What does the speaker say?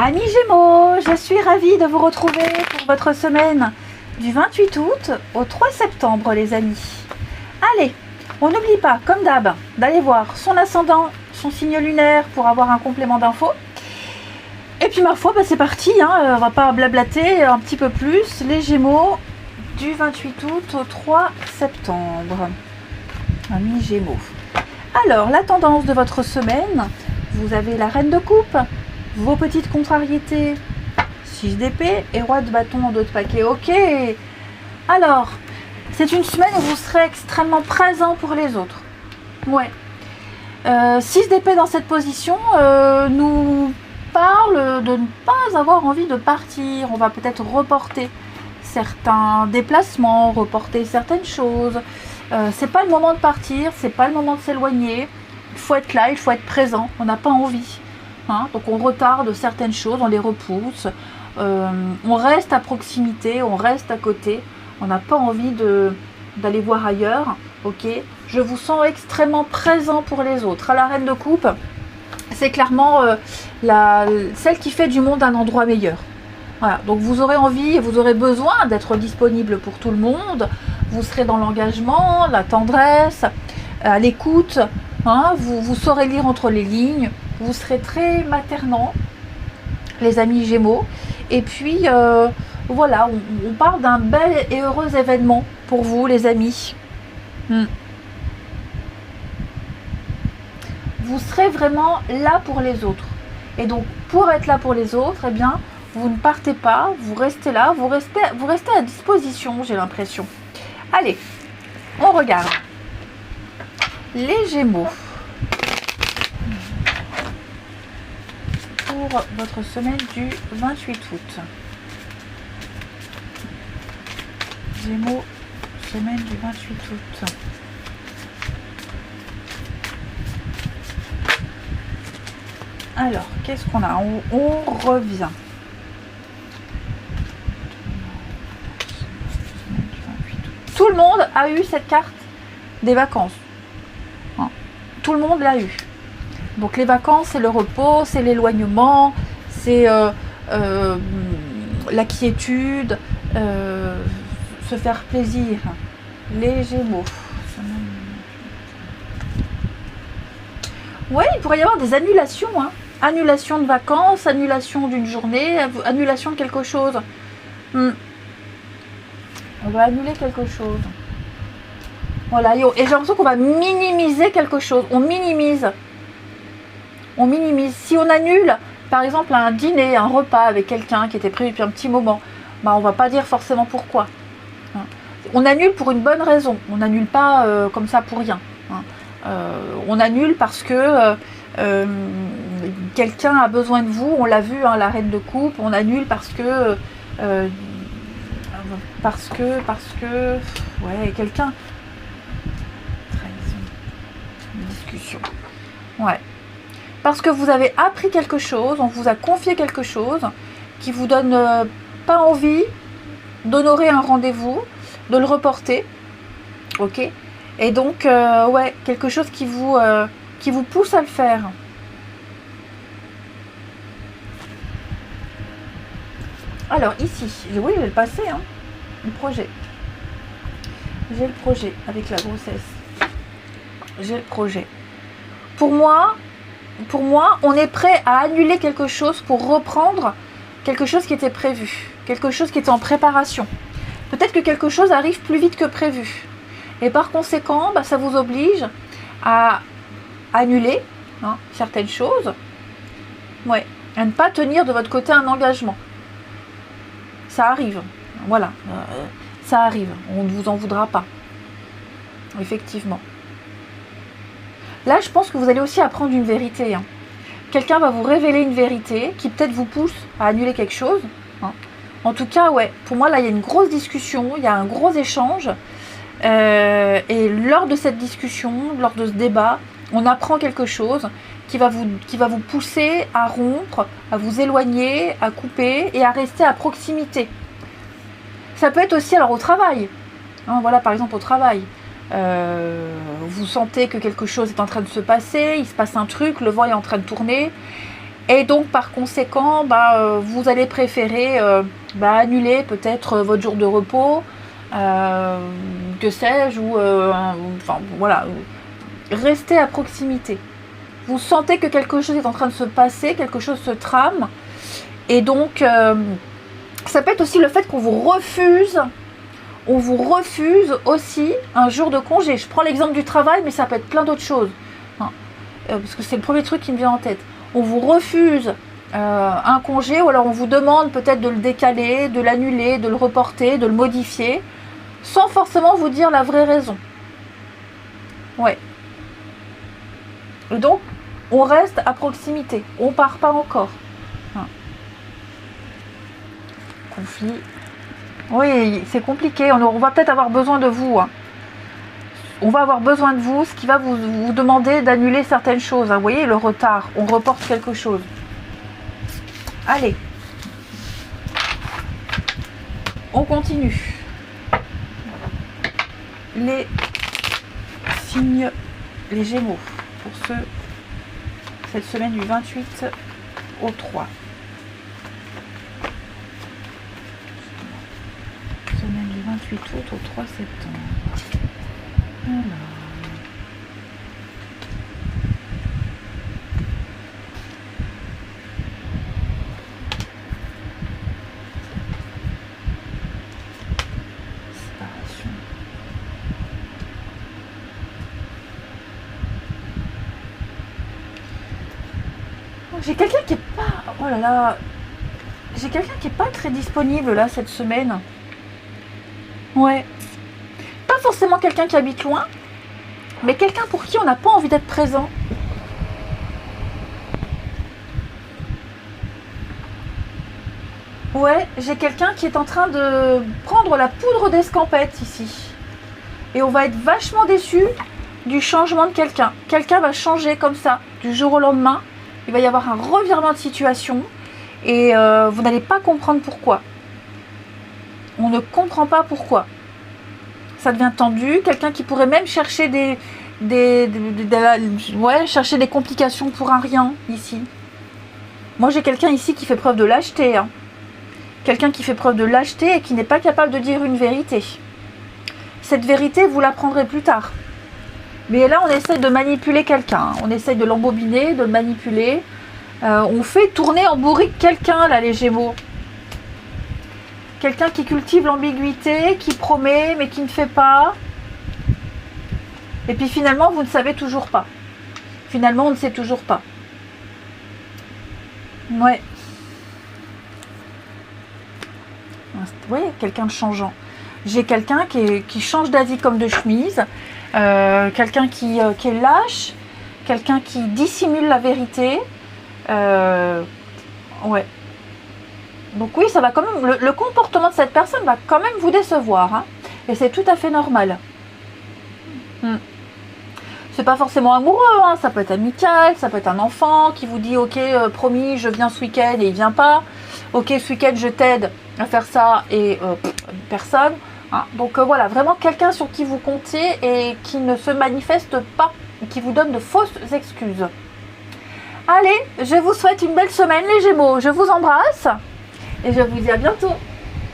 Amis Gémeaux, je suis ravie de vous retrouver pour votre semaine du 28 août au 3 septembre les amis. Allez, on n'oublie pas, comme d'hab, d'aller voir son ascendant, son signe lunaire pour avoir un complément d'infos. Et puis ma foi, c'est parti, on va pas blablater un petit peu plus. Les Gémeaux du 28 août au 3 septembre. Amis Gémeaux. Alors, la tendance de votre semaine, vous avez la reine de coupe, vos petites contrariétés, 6 d'épée et roi de bâton en dos de paquet. Ok. Alors, c'est une semaine où vous serez extrêmement présent pour les autres. Ouais. 6 d'épée dans cette position nous parle de ne pas avoir envie de partir. On va peut-être reporter certains déplacements, reporter certaines choses. C'est pas le moment de partir, c'est pas le moment de s'éloigner. Il faut être là, il faut être présent. On n'a pas envie. Donc on retarde certaines choses, on les repousse. On reste à proximité, on reste à côté. On n'a pas envie d'aller voir ailleurs. Ok. Je vous sens extrêmement présent pour les autres. À la reine de coupe, c'est clairement celle qui fait du monde un endroit meilleur. Voilà. Donc vous aurez envie et vous aurez besoin d'être disponible pour tout le monde. Vous serez dans l'engagement, la tendresse, à l'écoute. Vous saurez lire entre les lignes. Vous serez très maternant, les amis Gémeaux. Et puis, voilà, on parle d'un bel et heureux événement pour vous, les amis. Vous serez vraiment là pour les autres. Et donc, pour être là pour les autres, eh bien, vous ne partez pas, vous restez là, vous restez à disposition, j'ai l'impression. Allez, on regarde. Les Gémeaux. Pour votre semaine du 28 août. Gémeaux, semaine du 28 août. Alors, qu'est-ce qu'on a? On revient. Tout le monde a eu cette carte des vacances. Tout le monde l'a eu. Donc les vacances, c'est le repos, c'est l'éloignement, c'est la quiétude, se faire plaisir. Les Gémeaux. Oui, il pourrait y avoir des annulations. Annulation de vacances, annulation d'une journée, annulation de quelque chose. On va annuler quelque chose. Voilà, et j'ai l'impression qu'on va minimiser quelque chose. On minimise. Si on annule, par exemple, un dîner, un repas avec quelqu'un qui était prévu depuis un petit moment, on va pas dire forcément pourquoi. On annule pour une bonne raison. On n'annule pas comme ça pour rien. On annule parce que quelqu'un a besoin de vous. On l'a vu, la reine de coupe. On annule parce que ouais, quelqu'un. Une discussion. Ouais. Parce que vous avez appris quelque chose, on vous a confié quelque chose qui vous donne pas envie d'honorer un rendez-vous, de le reporter. Ok. Et donc, ouais, quelque chose qui vous pousse à le faire. Alors, ici, oui, je vais le passer, le projet. J'ai le projet avec la grossesse. J'ai le projet. Pour moi, on est prêt à annuler quelque chose pour reprendre quelque chose qui était prévu, quelque chose qui était en préparation. Peut-être que quelque chose arrive plus vite que prévu. Et par conséquent, ça vous oblige à annuler certaines choses. Ouais, à ne pas tenir de votre côté un engagement. Ça arrive. Voilà, ça arrive. On ne vous en voudra pas. Effectivement. Là, je pense que vous allez aussi apprendre une vérité. Quelqu'un va vous révéler une vérité qui peut-être vous pousse à annuler quelque chose. En tout cas, ouais, pour moi, là, il y a une grosse discussion, il y a un gros échange. Et lors de cette discussion, lors de ce débat, on apprend quelque chose qui va vous pousser à rompre, à vous éloigner, à couper et à rester à proximité. Ça peut être aussi alors au travail. Voilà, par exemple, au travail. Vous sentez que quelque chose est en train de se passer, il se passe un truc, le vent est en train de tourner Et donc par conséquent, vous allez préférer annuler peut-être votre jour de repos, que sais-je, ou enfin voilà, restez à proximité. Vous sentez que quelque chose est en train de se passer, quelque chose se trame, et donc ça peut être aussi le fait qu'on vous refuse. On vous refuse aussi un jour de congé. Je prends l'exemple du travail, mais ça peut être plein d'autres choses. Parce que c'est le premier truc qui me vient en tête. On vous refuse un congé, ou alors on vous demande peut-être de le décaler, de l'annuler, de le reporter, de le modifier, sans forcément vous dire la vraie raison. Ouais. Et donc, on reste à proximité. On part pas encore. Conflit. Oui, c'est compliqué. On va peut-être avoir besoin de vous. On va avoir besoin de vous, ce qui va vous demander d'annuler certaines choses. Vous voyez, le retard. On reporte quelque chose. Allez. On continue. Les signes, les Gémeaux, pour cette semaine du 28 au 3. Semaine du 28 août au 3 septembre. Alors. Séparation. J'ai quelqu'un qui est pas... Oh là là. J'ai quelqu'un qui est pas très disponible là cette semaine. Ouais. Pas forcément quelqu'un qui habite loin, mais quelqu'un pour qui on n'a pas envie d'être présent. Ouais, j'ai quelqu'un qui est en train de prendre la poudre d'escampette ici. Et on va être vachement déçu du changement de quelqu'un. Quelqu'un va changer comme ça, du jour au lendemain. Il va y avoir un revirement de situation et vous n'allez pas comprendre pourquoi. On ne comprend pas pourquoi. Ça devient tendu. Quelqu'un qui pourrait même chercher chercher des complications pour un rien ici. Moi, j'ai quelqu'un ici qui fait preuve de lâcheté. Quelqu'un qui fait preuve de lâcheté et qui n'est pas capable de dire une vérité. Cette vérité, vous l'apprendrez plus tard. Mais là, on essaie de manipuler quelqu'un. On essaie de l'embobiner, de le manipuler. On fait tourner en bourrique quelqu'un, là, les Gémeaux. Quelqu'un qui cultive l'ambiguïté, qui promet, mais qui ne fait pas. Et puis finalement, vous ne savez toujours pas. Finalement, on ne sait toujours pas. Ouais. Oui, quelqu'un de changeant. J'ai quelqu'un qui change d'avis comme de chemise. Quelqu'un qui est lâche. Quelqu'un qui dissimule la vérité. Ouais. Donc oui, ça va quand même. Le comportement de cette personne va quand même vous décevoir. Et c'est tout à fait normal. C'est pas forcément amoureux, ça peut être amical, ça peut être un enfant qui vous dit ok, promis, je viens ce week-end et il vient pas. Ok, ce week-end je t'aide à faire ça et personne. Donc voilà, vraiment quelqu'un sur qui vous comptez et qui ne se manifeste pas, qui vous donne de fausses excuses. Allez, je vous souhaite une belle semaine les Gémeaux, je vous embrasse et je vous dis à bientôt.